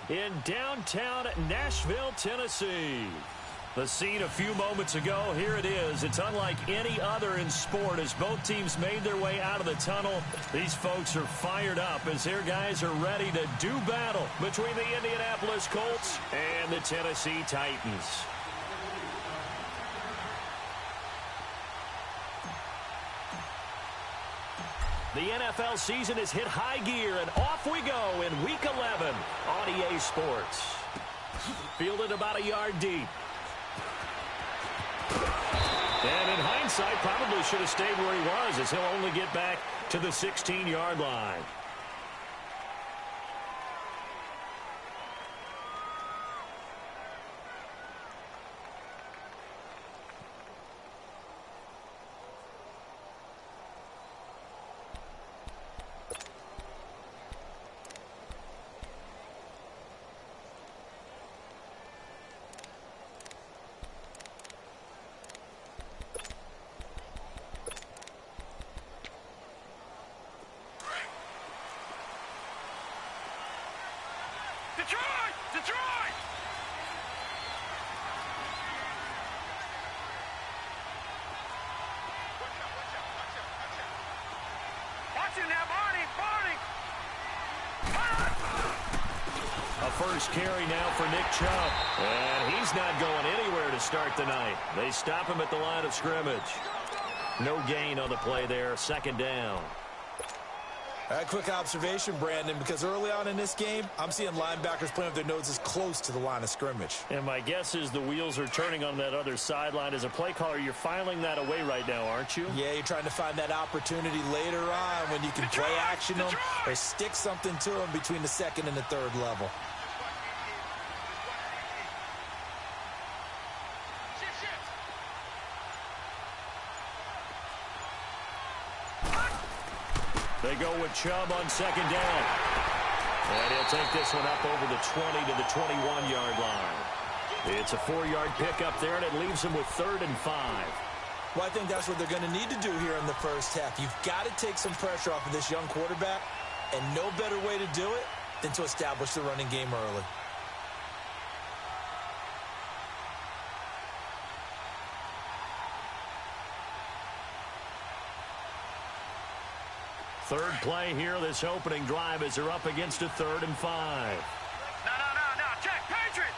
in downtown Nashville, Tennessee. The scene a few moments ago, here it is. It's unlike any other in sport as both teams made their way out of the tunnel. These folks are fired up as their guys are ready to do battle between the Indianapolis Colts and the Tennessee Titans. The NFL season has hit high gear, and off we go in Week 11 on EA Sports. Fielded about a yard deep. And in hindsight, probably should have stayed where he was as he'll only get back to the 16-yard line. Detroit! Watch him now, Barney! A first carry now for Nick Chubb. And he's not going anywhere to start the night. They stop him at the line of scrimmage. No gain on the play there. Second down. A quick observation, Brandon, because early on in this game, I'm seeing linebackers playing with their noses close to the line of scrimmage. And my guess is the wheels are turning on that other sideline. As a play caller, you're filing that away right now, aren't you? Yeah, you're trying to find that opportunity later on when you can play action them or stick something to them between the second and the third level. They go with Chubb on second down. And he'll take this one up over the 20 to the 21-yard line. It's a 4-yard pickup there, and it leaves him with 3rd and 5. Well, I think that's what they're going to need to do here in the first half. You've got to take some pressure off of this young quarterback, and no better way to do it than to establish the running game early. Third play here, this opening drive, as they're up against a 3rd and 5. No. Check. Patriot.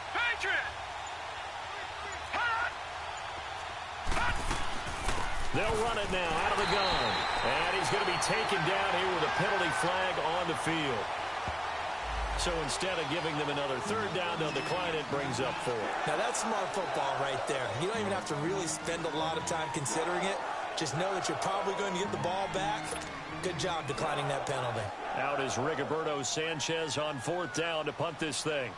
They'll run it now out of the gun. And he's going to be taken down here with a penalty flag on the field. So instead of giving them another 3rd down, they'll decline it, brings up 4. Now that's smart football right there. You don't even have to really spend a lot of time considering it. Just know that you're probably going to get the ball back. Good job declining that penalty. Out is Rigoberto Sanchez on 4th down to punt this thing.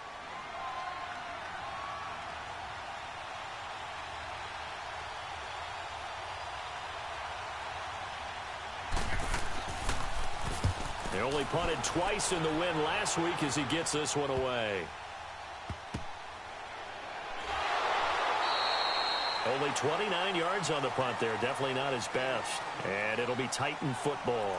They only punted twice in the win last week as he gets this one away. Only 29 yards on the punt there. Definitely not his best. And it'll be Titan football.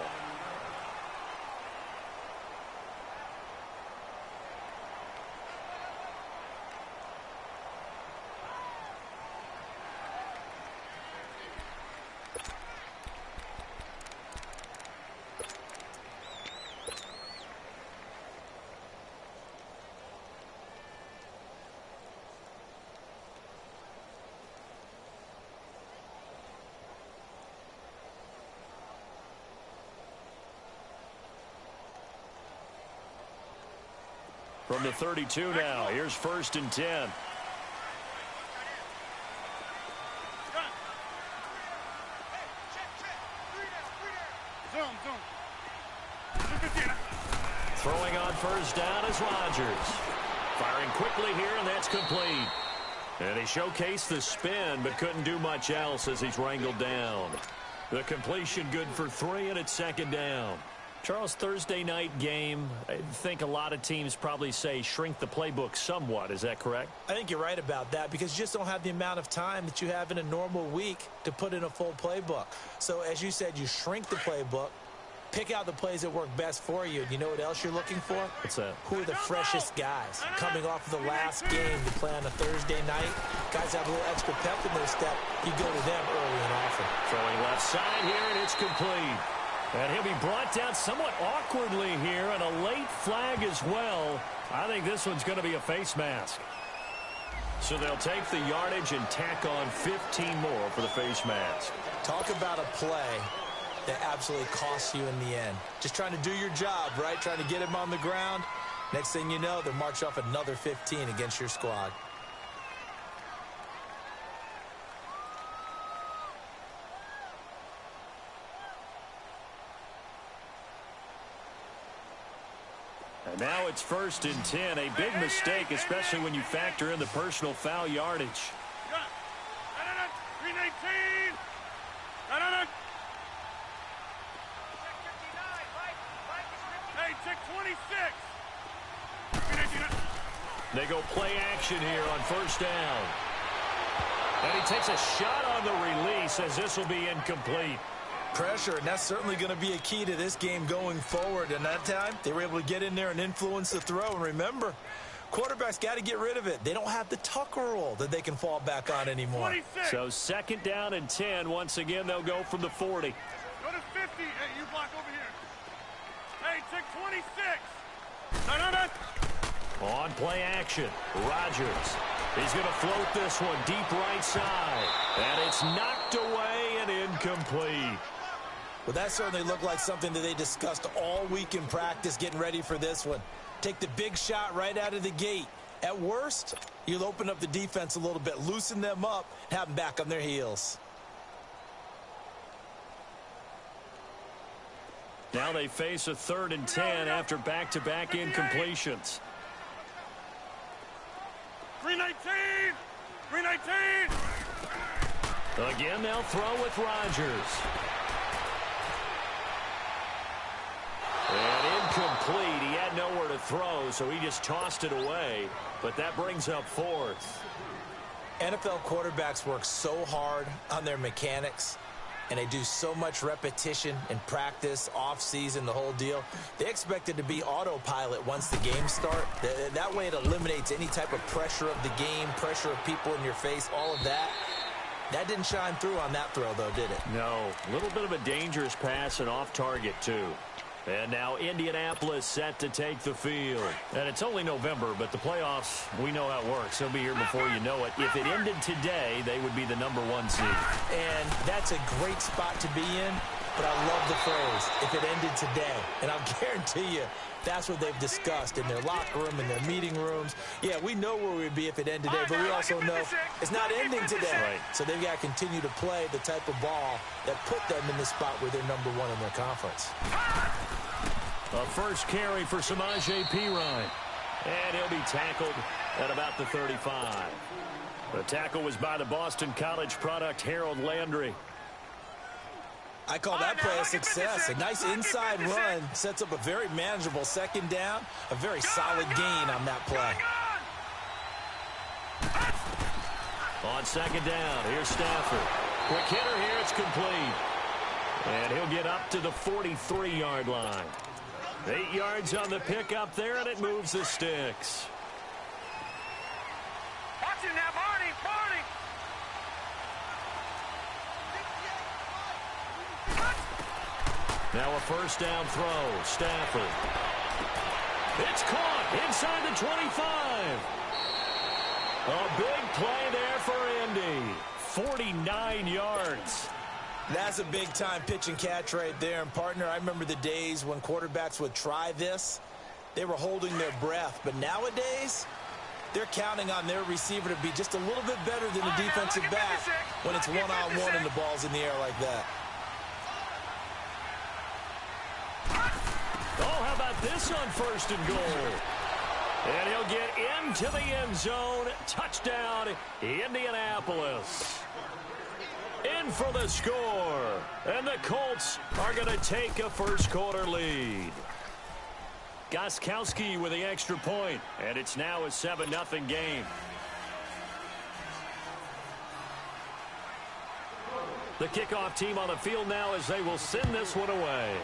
From the 32 now, here's 1st and 10. Throwing on 1st down is Rodgers. Firing quickly here, and that's complete. And he showcased the spin, but couldn't do much else as he's wrangled down. The completion good for 3, and it's 2nd down. Charles, Thursday night game, I think a lot of teams probably say shrink the playbook somewhat. Is that correct? I think you're right about that because you just don't have the amount of time that you have in a normal week to put in a full playbook. So as you said, you shrink the playbook, Pick out the plays that work best for you. And you know what else you're looking for? What's that? Who are the freshest guys? Coming off of the last game to play on a Thursday night, guys have a little extra pep in their step. You go to them early and often. Throwing left side here, and it's complete. And he'll be brought down somewhat awkwardly here, and a late flag as well. I think this one's going to be a face mask. So they'll take the yardage and tack on 15 more for the face mask. Talk about a play that absolutely costs you in the end. Just trying to do your job, right? Trying to get him on the ground. Next thing you know, they'll march off another 15 against your squad. And now it's 1st and 10. A big mistake, especially when you factor in the personal foul yardage. 319. Hey, check 26. They go play action here on 1st down. And he takes a shot on the release as this will be incomplete. Pressure, and that's certainly going to be a key to this game going forward. And that time, they were able to get in there and influence the throw. And remember, quarterbacks got to get rid of it. They don't have the Tucker rule that they can fall back on anymore. 26. So 2nd down and 10. Once again, they'll go from the 40. Go to 50. Hey, you block over here. Hey, check 26. No. On play action, Rodgers. He's going to float this one deep right side. And it's knocked away and incomplete. Well, that certainly looked like something that they discussed all week in practice getting ready for this one. Take the big shot right out of the gate. At worst, you'll open up the defense a little bit, loosen them up, and have them back on their heels. Now they face a 3rd and 10 after back-to-back incompletions. 319. 319. Again, they'll throw with Rodgers. And incomplete. He had nowhere to throw, so he just tossed it away. But that brings up 4th. NFL quarterbacks work so hard on their mechanics, and they do so much repetition in practice, off-season, the whole deal. They expect it to be autopilot once the games start. That way it eliminates any type of pressure of the game, pressure of people in your face, all of that. That didn't shine through on that throw, though, did it? No. A little bit of a dangerous pass and off target, too. And now Indianapolis set to take the field. And it's only November, but the playoffs, we know how it works. They'll be here before you know it. If it ended today, they would be the #1 seed. And that's a great spot to be in, but I love the phrase, if it ended today. And I'll guarantee you, that's what they've discussed in their locker room, in their meeting rooms. Yeah, we know where we'd be if it ended today, but we also know it's not ending today. Right. So they've got to continue to play the type of ball that put them in the spot where they're #1 in their conference. A first carry for Samaje Perine. And he'll be tackled at about the 35. The tackle was by the Boston College product, Harold Landry. I call that play a success. A nice inside run sets up a very manageable 2nd down. A very solid gain on that play. On 2nd down, here's Stafford. Quick hitter here, it's complete. And he'll get up to the 43-yard line. 8 yards on the pickup there, and it moves the sticks. Watch it now, Barney. Now a 1st down throw, Stafford. It's caught inside the 25. A big play there for Indy. 49 yards. That's a big-time pitch and catch right there. And, partner, I remember the days when quarterbacks would try this. They were holding their breath. But nowadays, they're counting on their receiver to be just a little bit better than the defensive back when it's one-on-one and the ball's in the air like that. Oh, how about this on 1st and goal? And he'll get into the end zone. Touchdown, Indianapolis. In for the score. And the Colts are going to take a first-quarter lead. Gostkowski with the extra point. And it's now a 7-0 game. The kickoff team on the field now as they will send this one away.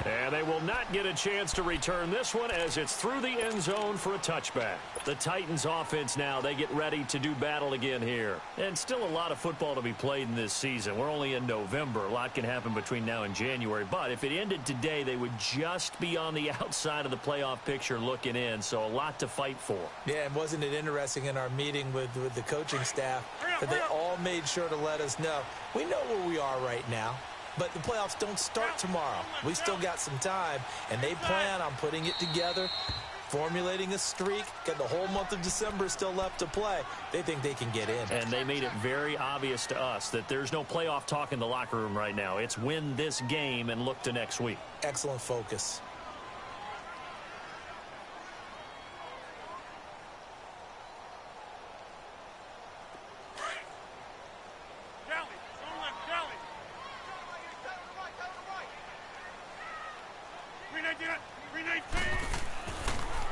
And they will not get a chance to return this one as it's through the end zone for a touchback. The Titans offense now, they get ready to do battle again here. And still a lot of football to be played in this season. We're only in November. A lot can happen between now and January. But if it ended today, they would just be on the outside of the playoff picture looking in. So a lot to fight for. Yeah, and wasn't it interesting in our meeting with the coaching staff that they all made sure to let us know, we know where we are right now. But the playoffs don't start tomorrow. We still got some time, and they plan on putting it together, formulating a streak. Got the whole month of December still left to play. They think they can get in. And they made it very obvious to us that there's no playoff talk in the locker room right now. It's win this game and look to next week. Excellent focus.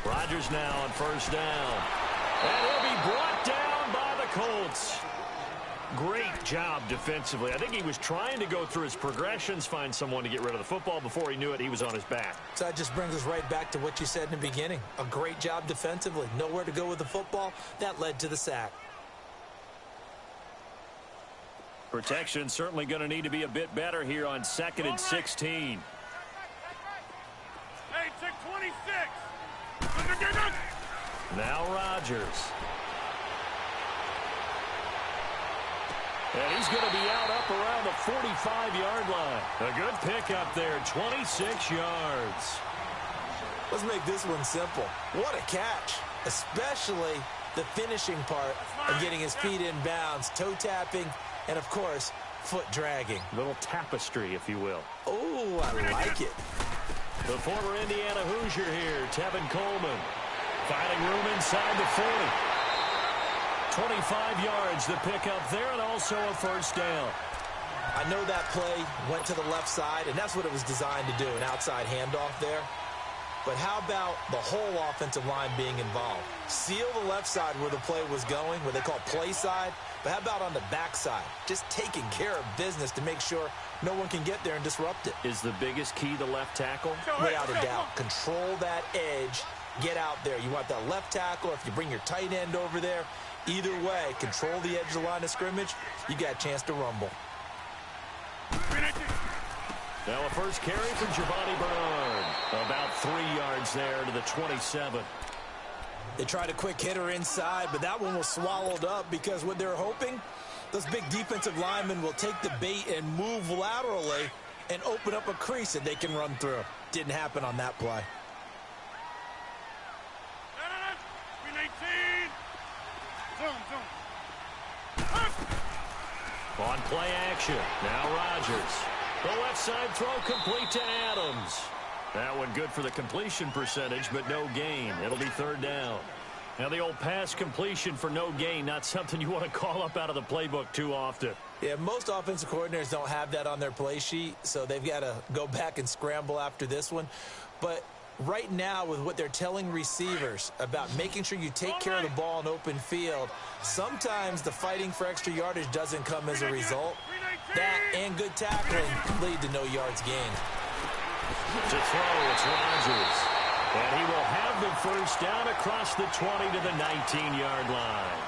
Rodgers now on first down. And he'll be brought down by the Colts. Great job defensively. I think he was trying to go through his progressions, find someone to get rid of the football. Before he knew it, he was on his back. So that just brings us right back to what you said in the beginning. A great job defensively. Nowhere to go with the football. That led to the sack. Protection certainly going to need to be a bit better here on 2nd and 16. Hey, check 26. Now Rodgers. And he's going to be out up around the 45-yard line. A good pickup there, 26 yards. Let's make this one simple. What a catch, especially the finishing part of getting his feet in bounds, toe tapping, and, of course, foot dragging. Little tapestry, if you will. Oh, I like it. The former Indiana Hoosier here, Tevin Coleman. Finding room inside the 40. 25 yards the pickup there, and also a first down. I know that play went to the left side, and that's what it was designed to do, an outside handoff there. But how about the whole offensive line being involved? Seal the left side where the play was going, what they call play side. But how about on the backside? Just taking care of business to make sure no one can get there and disrupt it. Is the biggest key the left tackle? Without a doubt. Control that edge. Get out there. You want that left tackle. If you bring your tight end over there, either way, control the edge of the line of scrimmage. You got a chance to rumble. Now a first carry from Giovanni Bernard. About 3 yards there to the 27. They tried a quick hitter inside, but that one was swallowed up because what they're hoping, those big defensive linemen will take the bait and move laterally and open up a crease that they can run through. Didn't happen on that play. On play action, now Rodgers. The left side throw complete to Adams. That one good for the completion percentage, but no gain. It'll be third down. Now the old pass completion for no gain, not something you want to call up out of the playbook too often. Yeah, most offensive coordinators don't have that on their play sheet, so they've got to go back and scramble after this one. But right now, with what they're telling receivers about making sure you take care of the ball in open field, sometimes the fighting for extra yardage doesn't come as a result. That and good tackling lead to no yards gained. To throw, it's Rodgers. And he will have the first down across the 20 to the 19-yard line.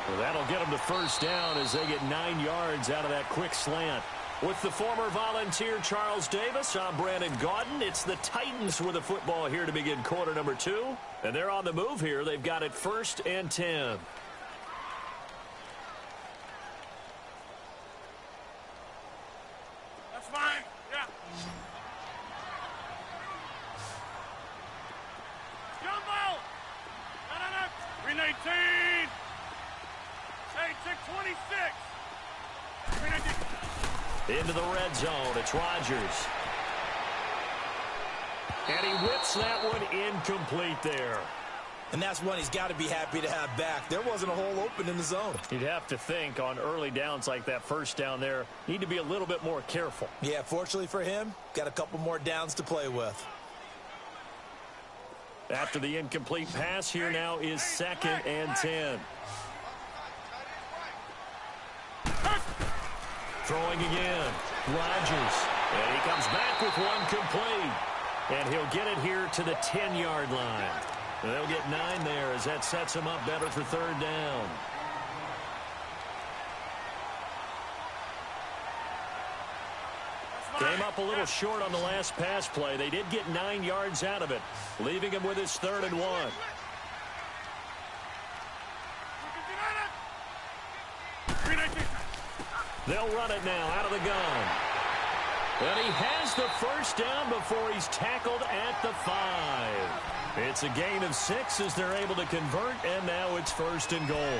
Well, that'll get them to first down as they get 9 yards out of that quick slant. With the former Volunteer Charles Davis, I'm Brandon Gaudin. It's the Titans with the football here to begin quarter number 2. And they're on the move here. They've got it 1st and 10. That's fine. Yeah. Jumbo! No. Green 18. Hey, check 26. Green 18. Into the red zone. It's Rodgers. And he whips that one incomplete there. And that's one he's got to be happy to have back. There wasn't a hole open in the zone. You'd have to think on early downs like that first down there, need to be a little bit more careful. Yeah, fortunately for him, got a couple more downs to play with. After the incomplete pass, here now is 2nd and 10. Throwing again. Rodgers. And he comes back with one complete. And he'll get it here to the 10-yard line. They'll get 9 there as that sets him up better for third down. Came up a little short on the last pass play. They did get 9 yards out of it, leaving him with his 3rd and 1. They'll run it now out of the gun. And he has the first down before he's tackled at the 5. It's a gain of 6 as they're able to convert, and now it's 1st and goal.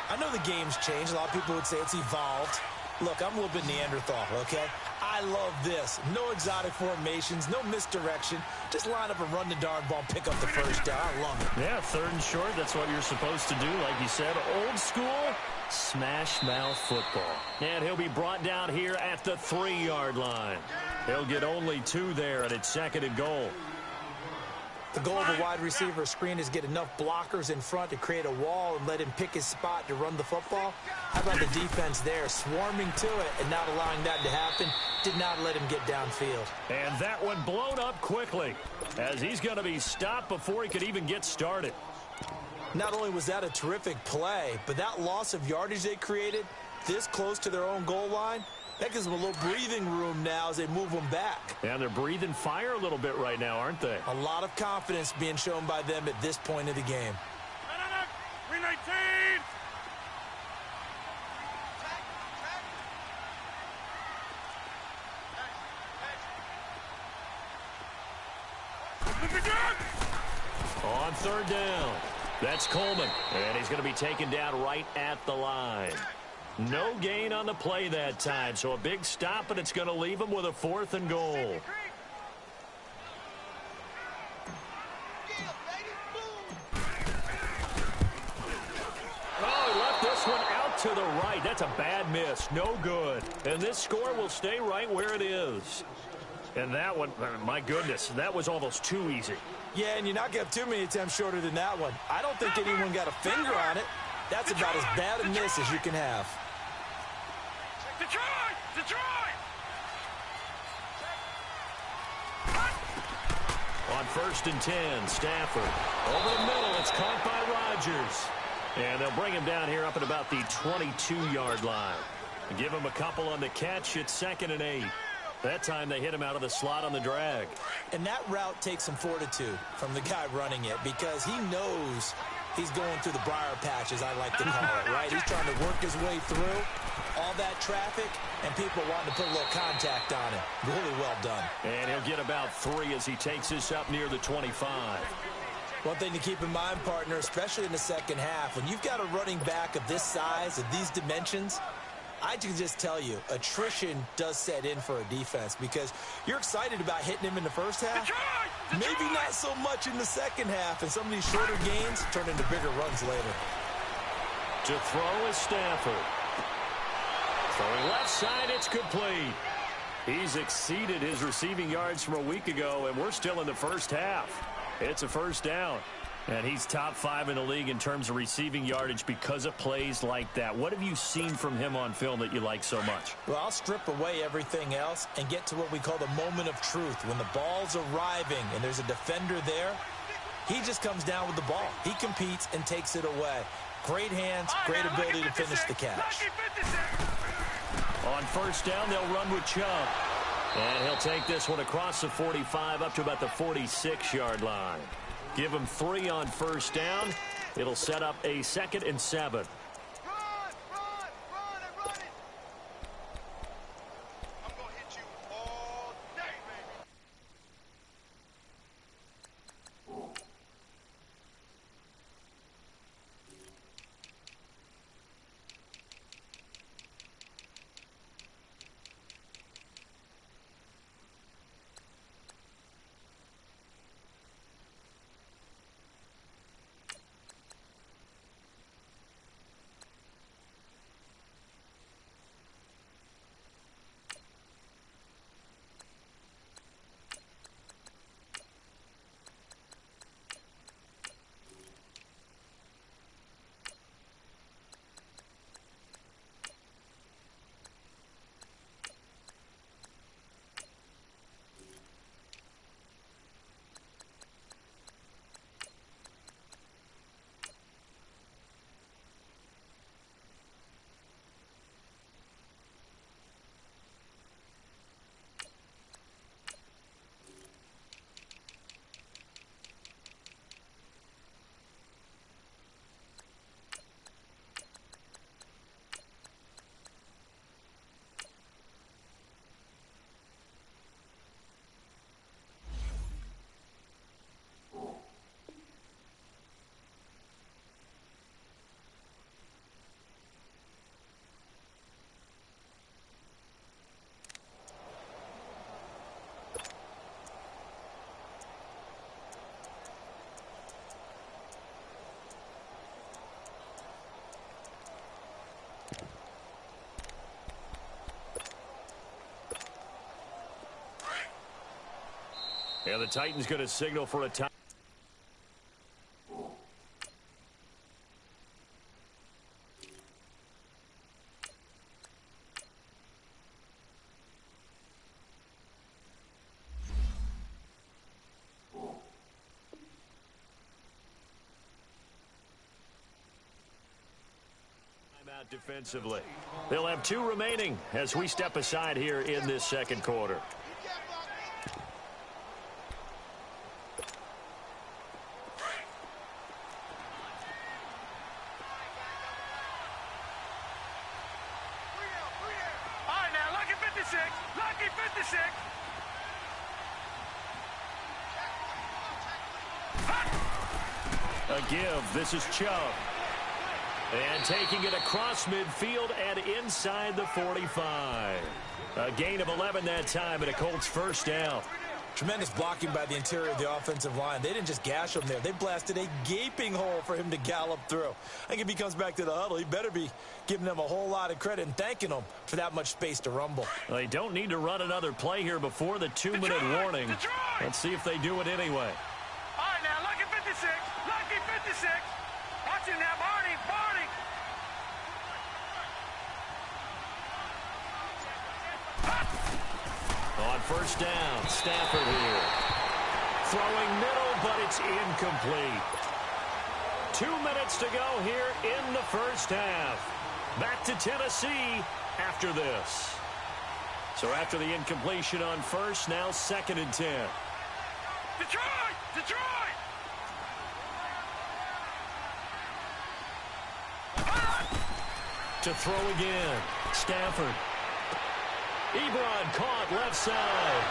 I know the game's changed. A lot of people would say it's evolved. Look, I'm a little bit Neanderthal, okay? I love this. No exotic formations, no misdirection. Just line up and run the darn ball, pick up the first down. I love it. Yeah, 3rd and short, that's what you're supposed to do. Like you said, old school, smash mouth football. And he'll be brought down here at the 3-yard line. He'll get only 2 there, and it's 2nd and goal. The goal of a wide receiver screen is get enough blockers in front to create a wall and let him pick his spot to run the football. How about the defense there, swarming to it and not allowing that to happen? Did not let him get downfield. And that one blown up quickly as he's going to be stopped before he could even get started. Not only was that a terrific play, but that loss of yardage they created this close to their own goal line, that gives them a little breathing room now as they move them back. And they're breathing fire a little bit right now, aren't they? A lot of confidence being shown by them at this point of the game. 319! On 3rd down, that's Coleman, and he's going to be taken down right at the line. No gain on the play that time, so a big stop, and it's going to leave him with a 4th and goal. Oh, he left this one out to the right. That's a bad miss. No good. And this score will stay right where it is. And that one, my goodness, that was almost too easy. Yeah, and you're not going to have too many attempts shorter than that one. I don't think anyone got a finger on it. That's about as bad a miss as you can have. Detroit! Detroit! On 1st and 10, Stafford. Over the middle, it's caught by Rodgers. And they'll bring him down here up at about the 22-yard line. Give him a couple on the catch. It's 2nd and 8. That time they hit him out of the slot on the drag. And that route takes some fortitude from the guy running it because he knows he's going through the briar patch, as I like to call it, right? He's trying to work his way through all that traffic, and people wanting to put a little contact on him. Really well done. And he'll get about 3 as he takes this up near the 25. One thing to keep in mind, partner, especially in the second half, when you've got a running back of this size, of these dimensions, I can just tell you, attrition does set in for a defense because you're excited about hitting him in the first half. Maybe not so much in the second half, and some of these shorter gains turn into bigger runs later. To throw is Stafford. Throwing left side, it's complete. He's exceeded his receiving yards from a week ago, and we're still in the first half. It's a 1st down. And he's top 5 in the league in terms of receiving yardage because of plays like that. What have you seen from him on film that you like so much? Well, I'll strip away everything else and get to what we call the moment of truth. When the ball's arriving and there's a defender there, he just comes down with the ball. He competes and takes it away. Great hands, great ability to finish the catch. On 1st down, they'll run with Chubb. And he'll take this one across the 45 up to about the 46-yard line. Give him 3 on 1st down. It'll set up a 2nd and 7. And the Titans going to signal for a time. Defensively. They'll have 2 remaining as we step aside here in this second quarter. All right, now, lucky 56. Lucky 56. A give. This is Chubb. And taking it across midfield and inside the 45. A gain of 11 that time, and a Colts first down. Tremendous blocking by the interior of the offensive line. They didn't just gash him there. They blasted a gaping hole for him to gallop through. I think if he comes back to the huddle, he better be giving them a whole lot of credit and thanking them for that much space to rumble. Well, they don't need to run another play here before the 2-minute warning. Let's see if they do it anyway. All right, now, lucky 56. Lucky 56. Watch him now, Barney. Barney. On first down, Stafford here. Throwing middle, but it's incomplete. 2 minutes to go here in the first half. Back to Tennessee after this. So after the incompletion on first, now 2nd and 10. Detroit! Detroit! To throw again, Stafford. Ebron caught left side.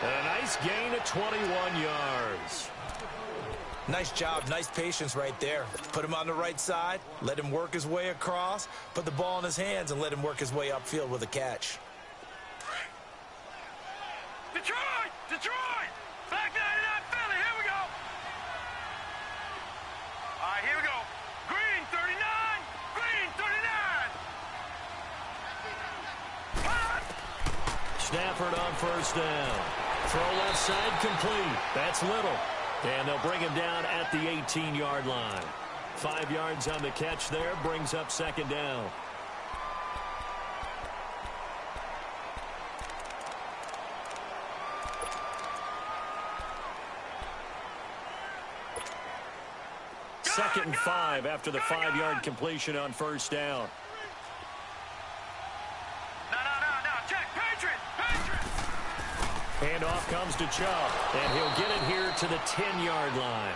And a nice gain of 21 yards. Nice job, nice patience right there. Put him on the right side, let him work his way across, put the ball in his hands, and let him work his way upfield with a catch. Detroit! Detroit! Back 99 Philly, here we go! All right, here we go. Green 39! Green 39! Stafford on first down. Throw left side complete. That's Little. And they'll bring him down at the 18-yard line. 5 yards on the catch there, brings up 2nd down. Second and 5 after the 5-yard completion on first down. Handoff comes to Chubb, and he'll get it here to the 10-yard line.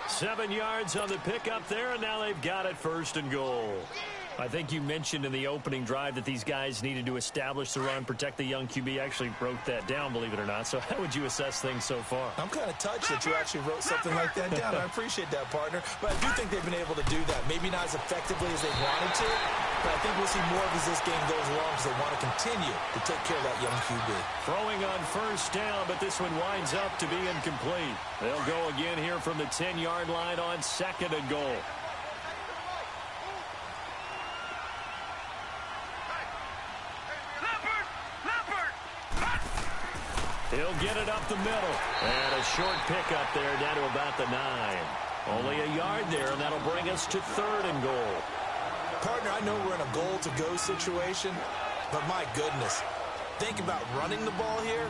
7 yards on the pickup there, and now they've got it 1st and goal. I think you mentioned in the opening drive that these guys needed to establish the run, protect the young QB. Actually wrote that down, believe it or not. So how would you assess things so far? I'm kind of touched that you actually wrote something like that down. I appreciate that, partner. But I do think they've been able to do that. Maybe not as effectively as they wanted to, but I think we'll see more as this game goes along because they want to continue to take care of that young QB. Throwing on first down, but this one winds up to be incomplete. They'll go again here from the 10-yard line on 2nd and goal. He'll get it up the middle. And a short pickup there down to about the 9. Only a yard there, and that'll bring us to 3rd and goal. Partner, I know we're in a goal-to-go situation, but my goodness, think about running the ball here.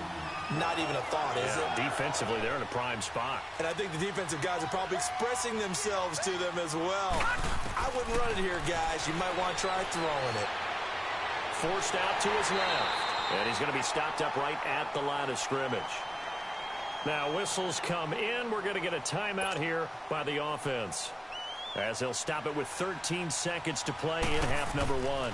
Not even a thought, is it? Defensively, they're in a prime spot. And I think the defensive guys are probably expressing themselves to them as well. I wouldn't run it here, guys. You might want to try throwing it. Forced out to his left. And he's going to be stopped up right at the line of scrimmage. Now, whistles come in. We're going to get a timeout here by the offense, as they'll stop it with 13 seconds to play in half number 1.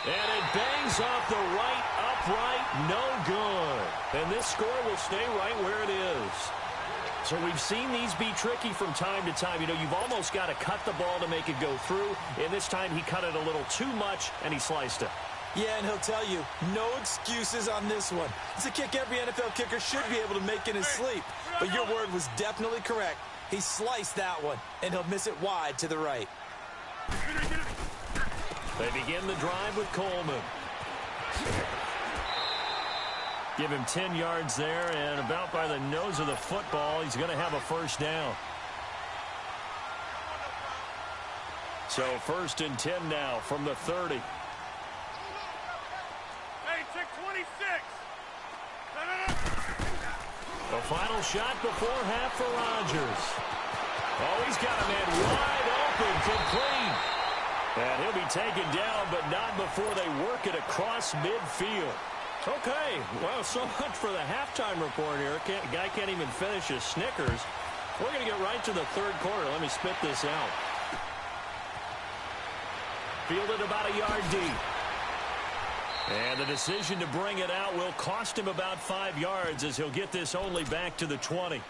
And it bangs off the right upright. No good. And this score will stay right where it is. So we've seen these be tricky from time to time. You know, you've almost got to cut the ball to make it go through. And this time he cut it a little too much, and he sliced it. Yeah, and he'll tell you, no excuses on this one. It's a kick every NFL kicker should be able to make in his sleep. But your word was definitely correct. He sliced that one, and he'll miss it wide to the right. They begin the drive with Coleman. Give him 10 yards there, and about by the nose of the football, he's going to have a first down. So 1st and 10 now from the 30. Hey, check 26. The final shot before half for Rodgers. Oh, he's got a man wide open, complete. And he'll be taken down, but not before they work it across midfield. Okay, well, so much for the halftime report here. Guy can't even finish his Snickers. We're going to get right to the 3rd quarter. Let me spit this out. Fielded about a yard deep. And the decision to bring it out will cost him about 5 yards as he'll get this only back to the 20.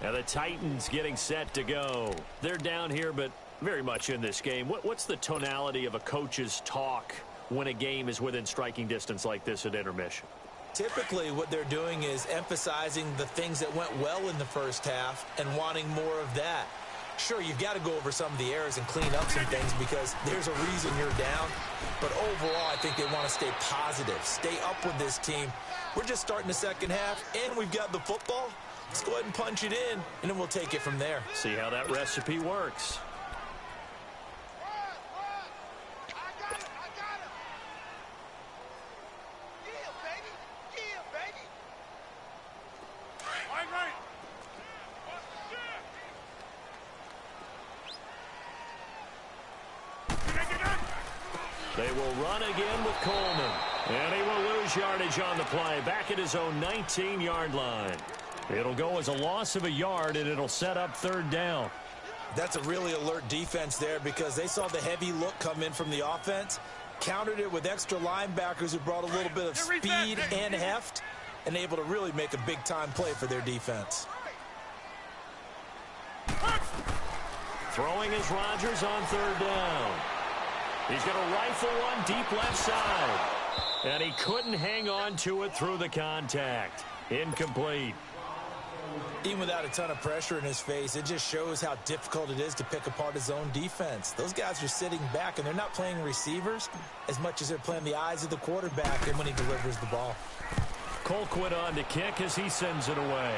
And the Titans getting set to go. They're down here, but very much in this game. What's the tonality of a coach's talk when a game is within striking distance like this at intermission? Typically, what they're doing is emphasizing the things that went well in the first half and wanting more of that. Sure, you've got to go over some of the errors and clean up some things because there's a reason you're down. But overall, I think they want to stay positive, stay up with this team. We're just starting the second half, and we've got the football. Let's go ahead and punch it in, and then we'll take it from there. See how that recipe works. They will run again with Coleman. And he will lose yardage on the play. Back at his own 19-yard line. It'll go as a loss of a yard, and it'll set up 3rd down. That's a really alert defense there because they saw the heavy look come in from the offense, countered it with extra linebackers who brought a little bit of speed and heft, and able to really make a big-time play for their defense. Throwing is Rodgers on 3rd down. He's going to rifle one deep left side. And he couldn't hang on to it through the contact. Incomplete. Even without a ton of pressure in his face, it just shows how difficult it is to pick apart his own defense. Those guys are sitting back, and they're not playing receivers as much as they're playing the eyes of the quarterback and when he delivers the ball. Colquitt on to kick as he sends it away.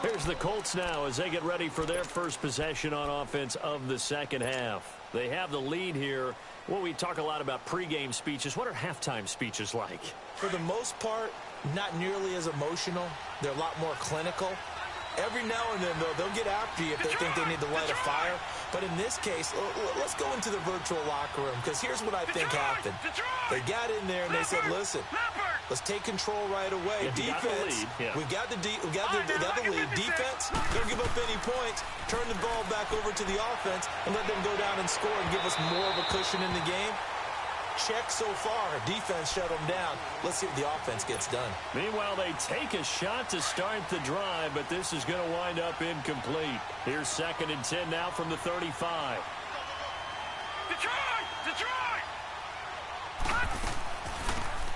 Here's the Colts now as they get ready for their first possession on offense of the second half. They have the lead here. Well, we talk a lot about pregame speeches. What are halftime speeches like? For the most part, not nearly as emotional. They're a lot more clinical. Every now and then, though, they'll get after you if they think they need to light a fire. But in this case, let's go into the virtual locker room because here's what I think happened. They got in there and they said, listen, let's take control right away. Defense, we've got the lead. Defense, don't give up any points. Turn the ball back over to the offense and let them go down and score and give us more of a cushion in the game. Check so far. Defense shut them down. Let's see what the offense gets done. Meanwhile, they take a shot to start the drive, but this is going to wind up incomplete. Here's 2nd and 10 now from the 35. Detroit!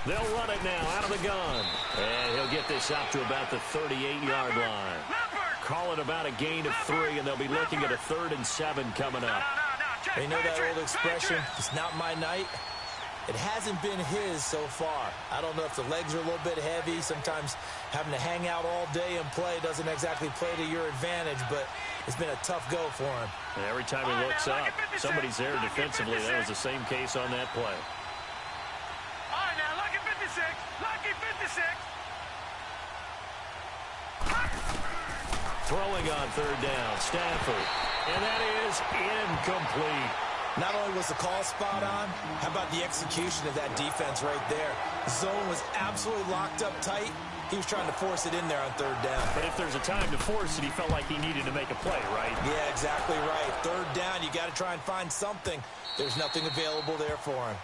They'll run it now out of the gun. And he'll get this out to about the 38-yard line. Call it about a gain of 3, and they'll be looking at a 3rd and 7 coming up. They know that old expression, it's not my night. It hasn't been his so far. I don't know if the legs are a little bit heavy. Sometimes having to hang out all day and play doesn't exactly play to your advantage, but it's been a tough go for him. And every time he looks up, somebody's there defensively. That was the same case on that play. All right, now, lucky 56. Lucky 56. Throwing on 3rd down, Stafford. And that is incomplete. Not only was the call spot on, how about the execution of that defense right there? Zone was absolutely locked up tight. He was trying to force it in there on 3rd down. But if there's a time to force it, he felt like he needed to make a play, right? Yeah, exactly right. 3rd down, you got to try and find something. There's nothing available there for him.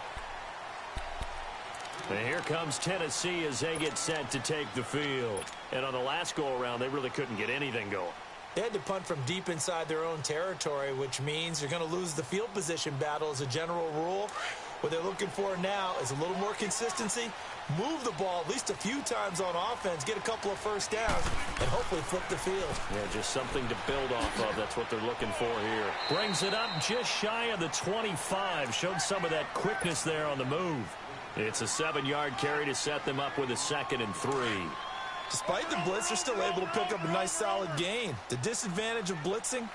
And here comes Tennessee as they get set to take the field. And on the last go-around, they really couldn't get anything going. They had to punt from deep inside their own territory, which means you're going to lose the field position battle as a general rule. What they're looking for now is a little more consistency, move the ball at least a few times on offense, get a couple of first downs, and hopefully flip the field. Yeah, just something to build off of. That's what they're looking for here. Brings it up just shy of the 25. Showed some of that quickness there on the move. It's a 7-yard carry to set them up with a 2nd and 3. Despite the blitz, they're still able to pick up a nice solid gain. The disadvantage of blitzing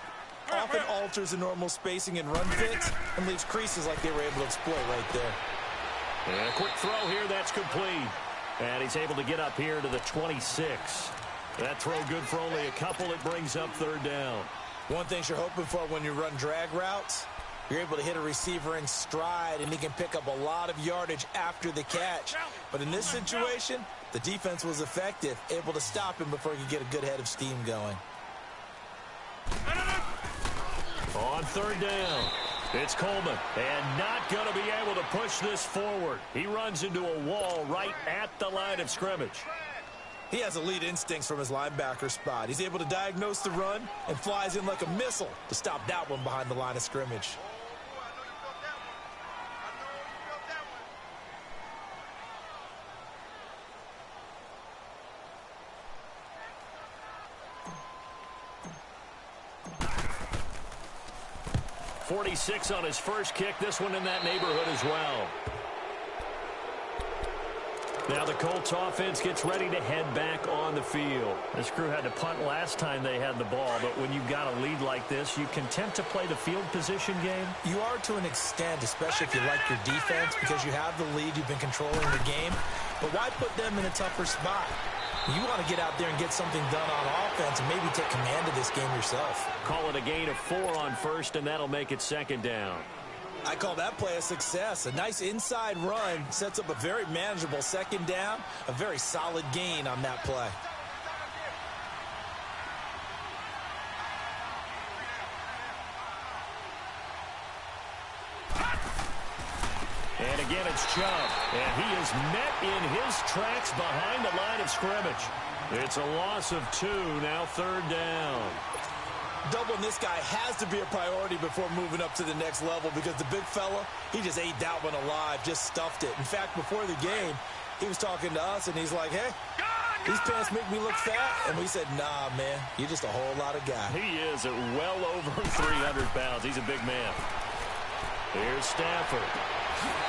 often alters the normal spacing and run fits and leaves creases like they were able to exploit right there. And a quick throw here, that's complete. And he's able to get up here to the 26. That throw good for only a couple. It brings up 3rd down. One thing you're hoping for when you run drag routes, you're able to hit a receiver in stride, and he can pick up a lot of yardage after the catch. But in this situation, the defense was effective, able to stop him before he could get a good head of steam going. On 3rd down, it's Coleman, and not going to be able to push this forward. He runs into a wall right at the line of scrimmage. He has elite instincts from his linebacker spot. He's able to diagnose the run and flies in like a missile to stop that one behind the line of scrimmage. 46 on his first kick. This one in that neighborhood as well. Now the Colts offense gets ready to head back on the field. This crew had to punt last time they had the ball, but when you've got a lead like this, you can tend to play the field position game. You are to an extent, especially if you like your defense, because you have the lead, you've been controlling the game. But why put them in a tougher spot? You want to get out there and get something done on offense and maybe take command of this game yourself. Call it a gain of 4 on first, and that'll make it 2nd down. I call that play a success. A nice inside run sets up a very manageable 2nd down, a very solid gain on that play. And again, it's Chubb. And he is met in his tracks behind the line of scrimmage. It's a loss of 2, now 3rd down. Doubling this guy has to be a priority before moving up to the next level because the big fella, he just ate that one alive, just stuffed it. In fact, before the game, he was talking to us, and he's like, hey, these pants make me look fat. And we said, nah, man, you're just a whole lot of guy. He is at well over 300 pounds. He's a big man. Here's Stafford.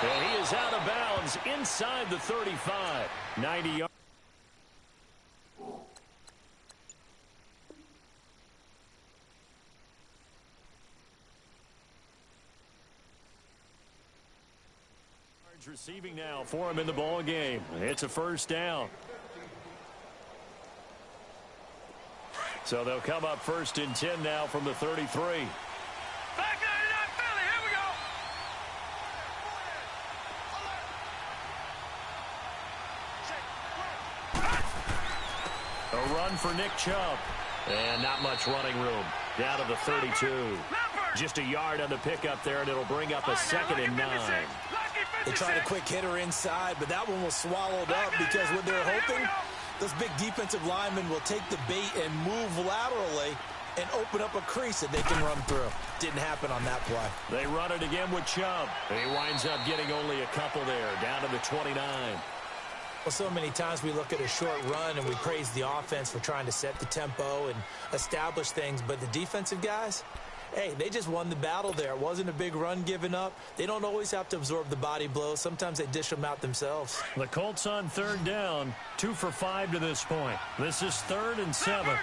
And he is out of bounds inside the 35. 90 yards. Receiving now for him in the ball game. It's a 1st down. So they'll come up 1st and 10 now from the 33. Back 99 Philly, here we A go. run for Nick Chubb. And not much running room. Down to the 32. Just a yard on the pickup there, and it'll bring up a 2nd and 9. They tried a quick hitter inside, but that one was swallowed up because what they're hoping, those big defensive linemen will take the bait and move laterally and open up a crease that they can run through. Didn't happen on that play. They run it again with Chubb. He winds up getting only a couple there, down to the 29. Well, so many times we look at a short run and we praise the offense for trying to set the tempo and establish things, but the defensive guys, hey, they just won the battle there. It wasn't a big run given up. They don't always have to absorb the body blows. Sometimes they dish them out themselves. The Colts on 3rd down, 2 for 5 to this point. This is 3rd and 7.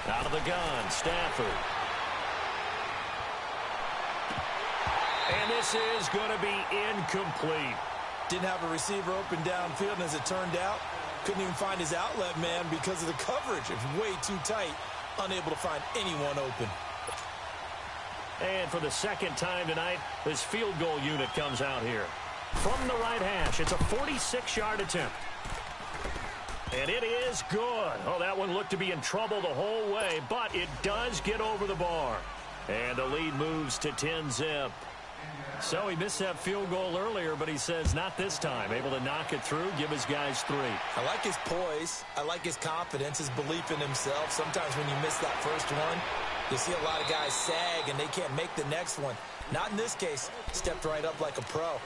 Out of the gun, Stafford. And this is going to be incomplete. Didn't have a receiver open downfield, and as it turned out, couldn't even find his outlet man because of the coverage. It was way too tight, unable to find anyone open. And for the 2nd time tonight, this field goal unit comes out here. From the right hash, it's a 46-yard attempt. And it is good. Oh, that one looked to be in trouble the whole way, but it does get over the bar. And the lead moves to 10-zip. So he missed that field goal earlier, but he says not this time. Able to knock it through, give his guys 3. I like his poise. I like his confidence, his belief in himself. Sometimes when you miss that first one, you see a lot of guys sag and they can't make the next one. Not in this case. Stepped right up like a pro.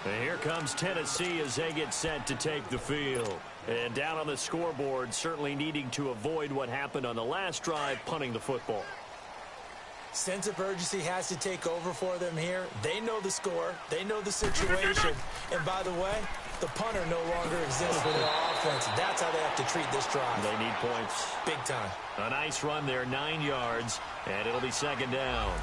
And here comes Tennessee as they get set to take the field. And down on the scoreboard, certainly needing to avoid what happened on the last drive, punting the football. Sense of urgency has to take over for them here. They know the score. They know the situation. And by the way, the punter no longer exists for their offense. That's how they have to treat this drive. They need points. Big time. A nice run there, 9 yards, and it'll be second down.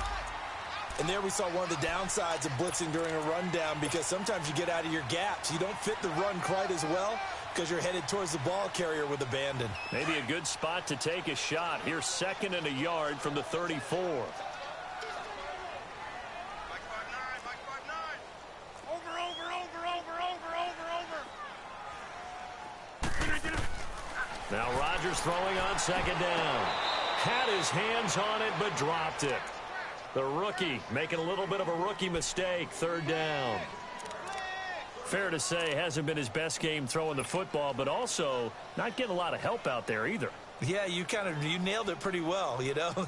And there we saw one of the downsides of blitzing during a rundown, because sometimes you get out of your gaps. You don't fit the run quite as well because you're headed towards the ball carrier with abandon. Maybe a good spot to take a shot. Here's 2nd and a yard from the 34. Over. Now Rodgers throwing on 2nd down. Had his hands on it, but dropped it. The rookie making a little bit of a rookie mistake. 3rd down. Fair to say, hasn't been his best game throwing the football, but also not getting a lot of help out there either. Yeah, you nailed it pretty well, you know.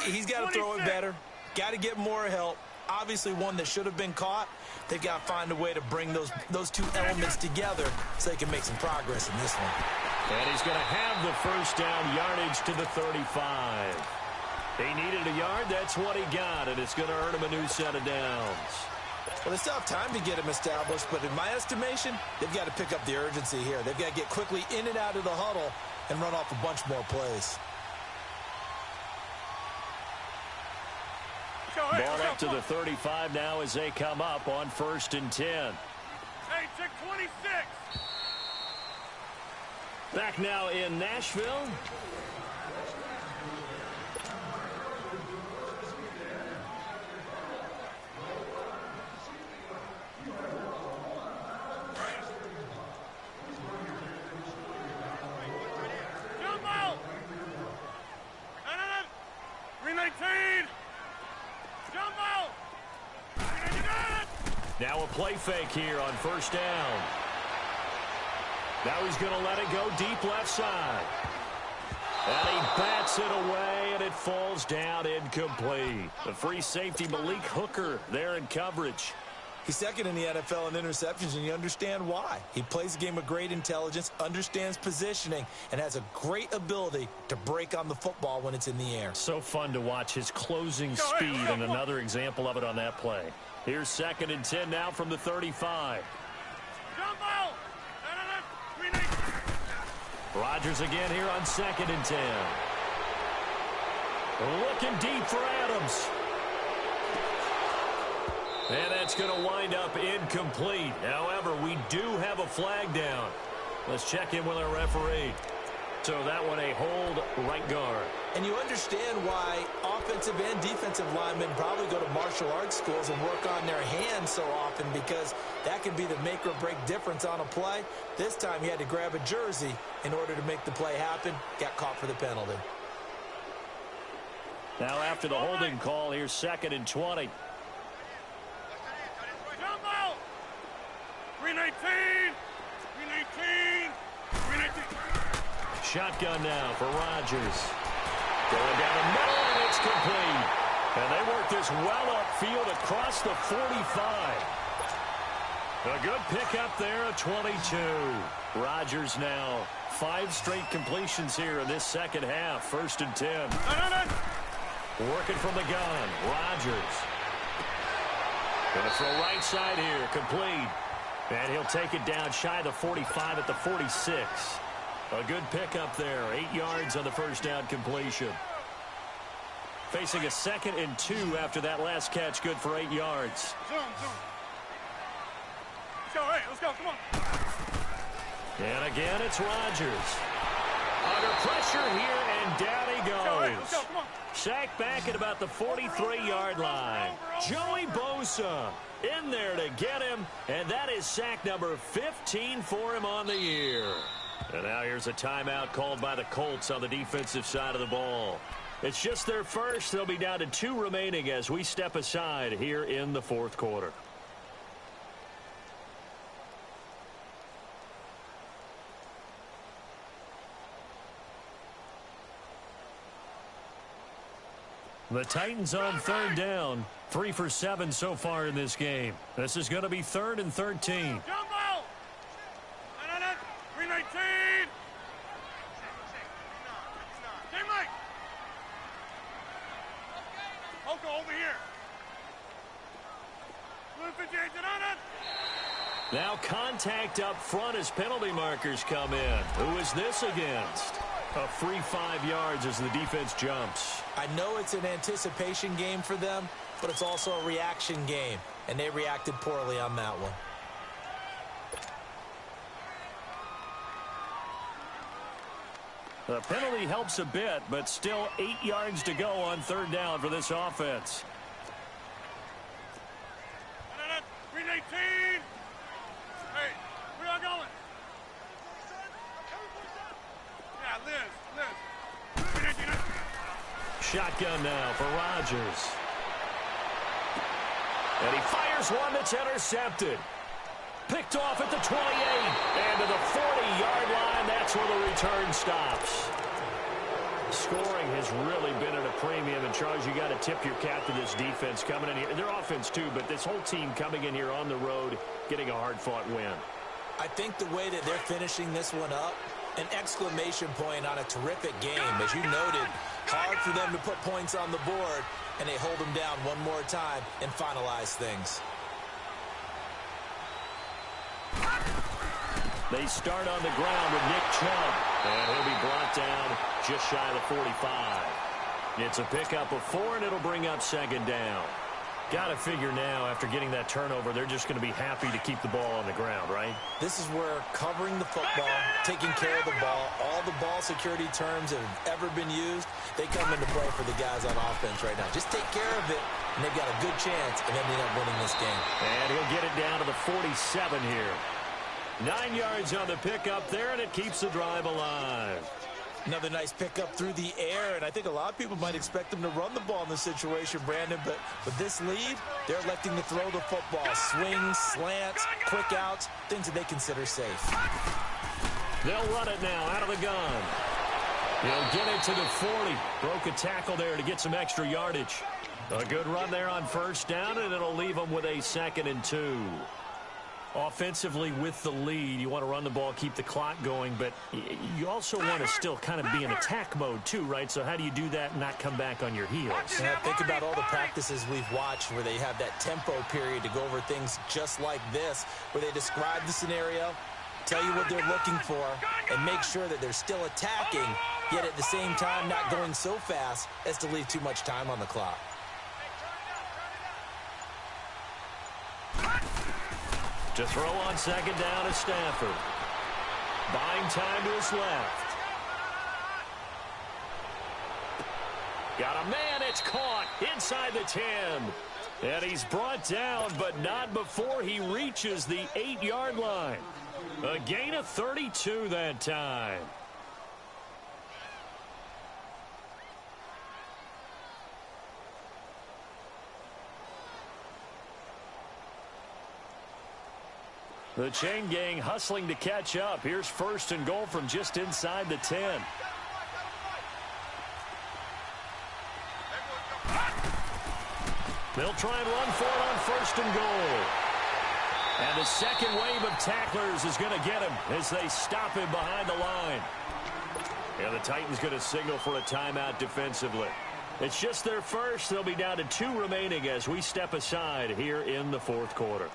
He's got to throw it better. Got to get more help. Obviously one that should have been caught. They've got to find a way to bring those two elements together so they can make some progress in this one. And he's going to have the 1st down, yardage to the 35. He needed a yard. That's what he got, and it's going to earn him a new set of downs. Well, they still have time to get him established, but in my estimation, they've got to pick up the urgency here. They've got to get quickly in and out of the huddle and run off a bunch more plays. Ball up to the 35 now as they come up on 1st and 10. Hey, check 26. Back now in Nashville. Now a play fake here on 1st down. Now he's going to let it go deep left side. And he bats it away, and it falls down incomplete. The free safety, Malik Hooker, there in coverage. He's 2nd in the NFL in interceptions, and you understand why. He plays a game with great intelligence, understands positioning, and has a great ability to break on the football when it's in the air. So fun to watch his closing speed, and another example of it on that play. Here's 2nd and 10 now from the 35. Rodgers again here on 2nd and 10. Looking deep for Adams. And that's going to wind up incomplete. However, we do have a flag down. Let's check in with our referee. So that one a hold right guard. And you understand why offensive and defensive linemen probably go to martial arts schools and work on their hands so often, because that can be the make or break difference on a play. This time he had to grab a jersey in order to make the play happen. Got caught for the penalty. Now after the holding call, here's 2nd and 20. 319. Shotgun now for Rodgers. Going down the middle, and it's complete. And they work this well upfield across the 45. A good pickup there at 22. Rodgers now 5 straight completions here in this second half. 1st and 10. Working from the gun. Rodgers. Going to throw right side here. Complete. And he'll take it down shy of the 45 at the 46. A good pickup there. 8 yards on the 1st down completion. Facing a 2nd and 2 after that last catch. Good for 8 yards. Zoom. Let's go. Come on. And again, it's Rodgers. Under pressure here, and down he goes. Let's go. Come on. Sacked back at about the 43-yard line. Joey Bosa in there to get him, and that is sack number 15 for him on the year. And now here's a timeout called by the Colts on the defensive side of the ball. It's just their first. They'll be down to 2 remaining as we step aside here in the fourth quarter. The Titans on third down. 3 for 7 so far in this game. This is going to be 3rd and 13. Jump ball! 319! Hey, Mike! Oko, over here. Blue 58 on it. Now contact up front as penalty markers come in. Who is this against? A free 5 yards as the defense jumps. I know it's an anticipation game for them, but it's also a reaction game, and they reacted poorly on that one. The penalty helps a bit, but still 8 yards to go on third down for this offense. 318! Hey, where y'all going? Yeah, Liz. 319. Shotgun now for Rodgers. And he fires one that's intercepted. Picked off at the 28. And to the 40-yard line, that's where the return stops. Scoring has really been at a premium. And, Charles, you got to tip your cap to this defense coming in here. Their offense, too, but this whole team coming in here on the road, getting a hard-fought win. I think the way that they're finishing this one up, an exclamation point on a terrific game. As you noted, hard for them to put points on the board, and they hold them down one more time and finalize things. They start on the ground with Nick Chubb, and he'll be brought down just shy of the 45. It's a pickup of 4, and it'll bring up second down. Got to figure now, after getting that turnover, they're just going to be happy to keep the ball on the ground, right? This is where covering the football, taking care of the ball, all the ball security terms that have ever been used, they come into play for the guys on offense right now. Just take care of it, and they've got a good chance of ending up winning this game. And he'll get it down to the 47 here. 9 yards on the pickup there, and it keeps the drive alive. Another nice pickup through the air, and I think a lot of people might expect them to run the ball in this situation, Brandon, but with this lead, they're electing to throw the football. Swings, slants, quick outs, things that they consider safe. They'll run it now out of the gun. He'll get it to the 40. Broke a tackle there to get some extra yardage. A good run there on first down, and it'll leave them with a 2nd and 2. Offensively with the lead, you want to run the ball, keep the clock going, but you also want to still kind of be in attack mode too, right? So how do you do that and not come back on your heels? Yeah, think about all the practices we've watched where they have that tempo period to go over things just like this, where they describe the scenario, tell you what they're looking for, and make sure that they're still attacking, yet at the same time not going so fast as to leave too much time on the clock. To throw on second down is Stafford. Buying time to his left. Got a man, it's caught inside the 10. And he's brought down, but not before he reaches the 8-yard line. A gain of 32 that time. The chain gang hustling to catch up. Here's 1st and goal from just inside the 10. They'll try and run for it on 1st and goal. And the second wave of tacklers is going to get him as they stop him behind the line. And the Titans going to signal for a timeout defensively. It's just their first. They'll be down to 2 remaining as we step aside here in the fourth quarter.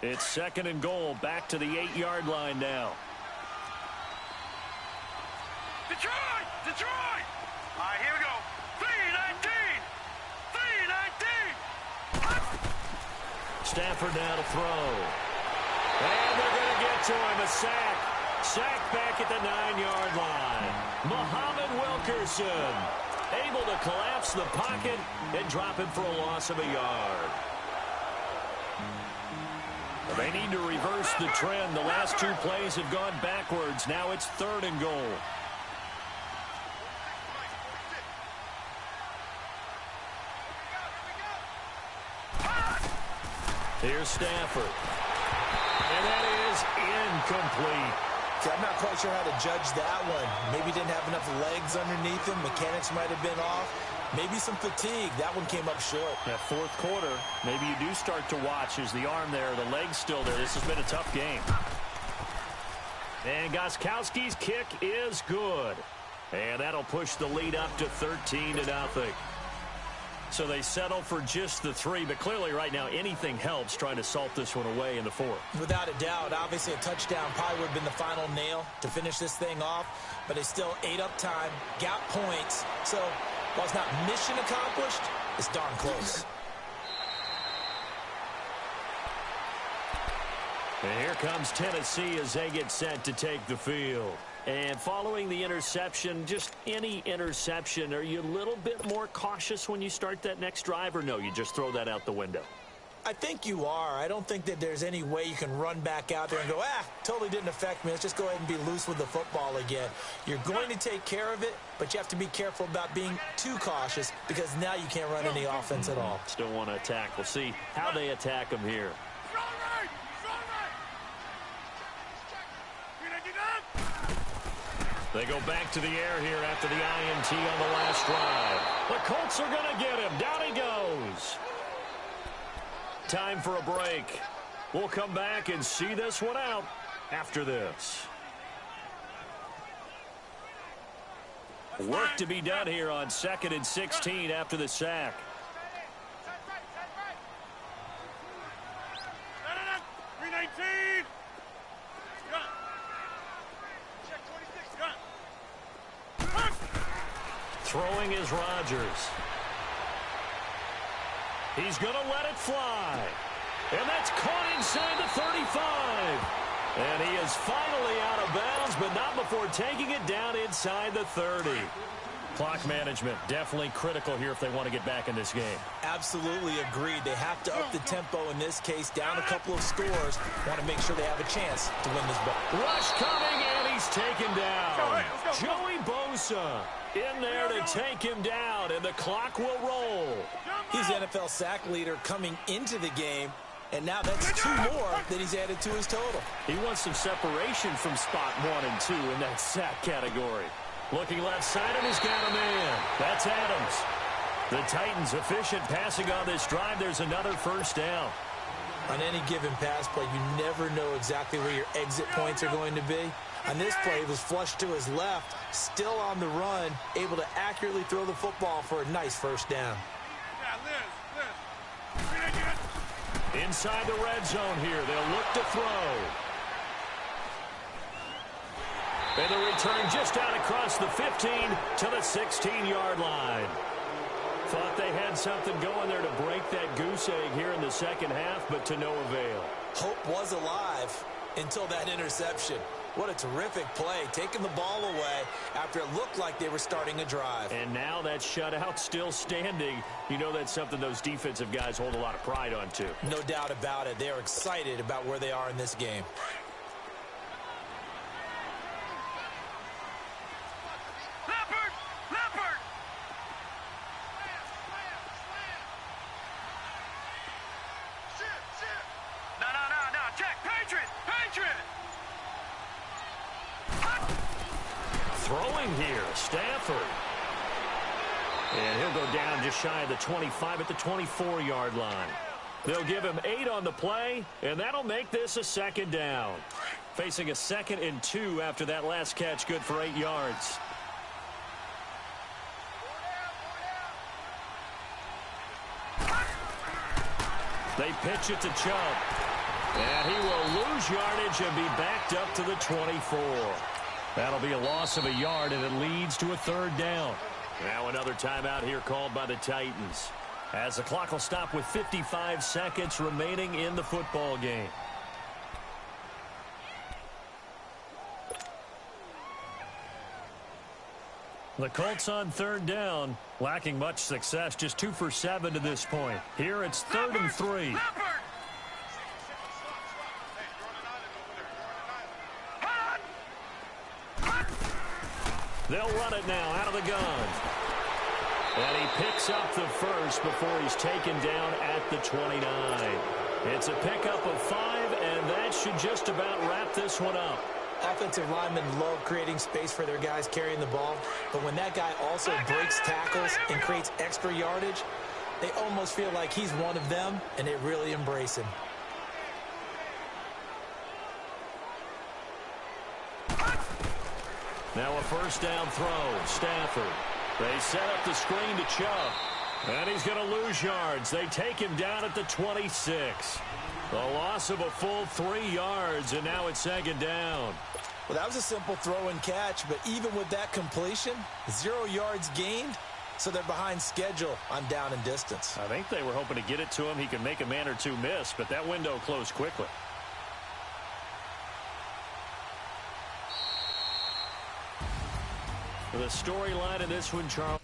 It's 2nd and goal, back to the 8-yard line now. Detroit! Detroit! All right, here we go. 319! 319! Stafford now to throw. And they're going to get to him, a sack. Sack back at the 9-yard line. Muhammad Wilkerson able to collapse the pocket and drop him for a loss of a yard. They need to reverse the trend. The last two plays have gone backwards. Now it's 3rd and goal. Here's Stafford. And that is incomplete. See, I'm not quite sure how to judge that one. Maybe didn't have enough legs underneath him. Mechanics might have been off. Maybe some fatigue. That one came up short. That 4th quarter, maybe you do start to watch as the arm there, the leg's still there. This has been a tough game. And Gostkowski's kick is good. And that'll push the lead up to 13-0. So they settle for just the 3, but clearly right now anything helps trying to salt this one away in the 4th. Without a doubt, obviously a touchdown probably would have been the final nail to finish this thing off, but it's still ate up time, got points, so while it's not mission accomplished, it's darn close. And here comes Tennessee as they get set to take the field. And following the interception, just any interception, are you a little bit more cautious when you start that next drive, or no, you just throw that out the window? I think you are. I don't think that there's any way you can run back out there and go, totally didn't affect me. Let's just go ahead and be loose with the football again. You're going to take care of it, but you have to be careful about being too cautious because now you can't run any offense at all. Still want to attack. We'll see how they attack them here. They go back to the air here after the INT on the last drive. The Colts are going to get him. Down he goes. Time for a break. We'll come back and see this one out after this. Work to be done here on 2nd and 16 after the sack. Throwing is Rodgers. He's going to let it fly. And that's caught inside the 35. And he is finally out of bounds, but not before taking it down inside the 30. Clock management definitely critical here if they want to get back in this game. Absolutely agreed. They have to up the tempo in this case, down a couple of scores. Want to make sure they have a chance to win this ball. Rush coming, and he's taken down. Joey Bosa in there to take him down, and the clock will roll. He's NFL sack leader coming into the game, and now that's 2 more that he's added to his total. He wants some separation from spot 1 and 2 in that sack category. Looking left side, and he's got a man. That's Adams. The Titans efficient passing on this drive. There's another first down. On any given pass play, you never know exactly where your exit points are going to be. On this play, he was flushed to his left, still on the run, able to accurately throw the football for a nice first down. Inside the red zone here, they'll look to throw. And the return just out across the 15 to the 16-yard line. Thought they had something going there to break that goose egg here in the second half, but to no avail. Hope was alive until that interception. What a terrific play, taking the ball away after it looked like they were starting a drive. And now that shutout still standing. You know that's something those defensive guys hold a lot of pride on, too. No doubt about it. They are excited about where they are in this game. Throwing here, Stafford. And he'll go down just shy of the 25 at the 24-yard line. They'll give him 8 on the play, and that'll make this a second down. Facing a 2nd and 2 after that last catch, good for 8 yards. They pitch it to Chubb. And he will lose yardage and be backed up to the 24. That'll be a loss of a yard, and it leads to a 3rd down. Now another timeout here called by the Titans, as the clock will stop with 55 seconds remaining in the football game. The Colts on 3rd down, lacking much success, just 2 for 7 to this point. Here it's 3rd and 3. They'll run it now out of the gun. And he picks up the first before he's taken down at the 29. It's a pickup of 5, and that should just about wrap this one up. Offensive linemen love creating space for their guys carrying the ball, but when that guy also breaks tackles and creates extra yardage, they almost feel like he's one of them, and they really embrace him. Now a first down throw. Stafford. They set up the screen to Chubb. And he's going to lose yards. They take him down at the 26. The loss of a full 3 yards, and now it's second down. Well, that was a simple throw and catch, but even with that completion, 0 yards gained, so they're behind schedule on down and distance. I think they were hoping to get it to him. He could make a man or two miss, but that window closed quickly. The storyline in this one, Charles.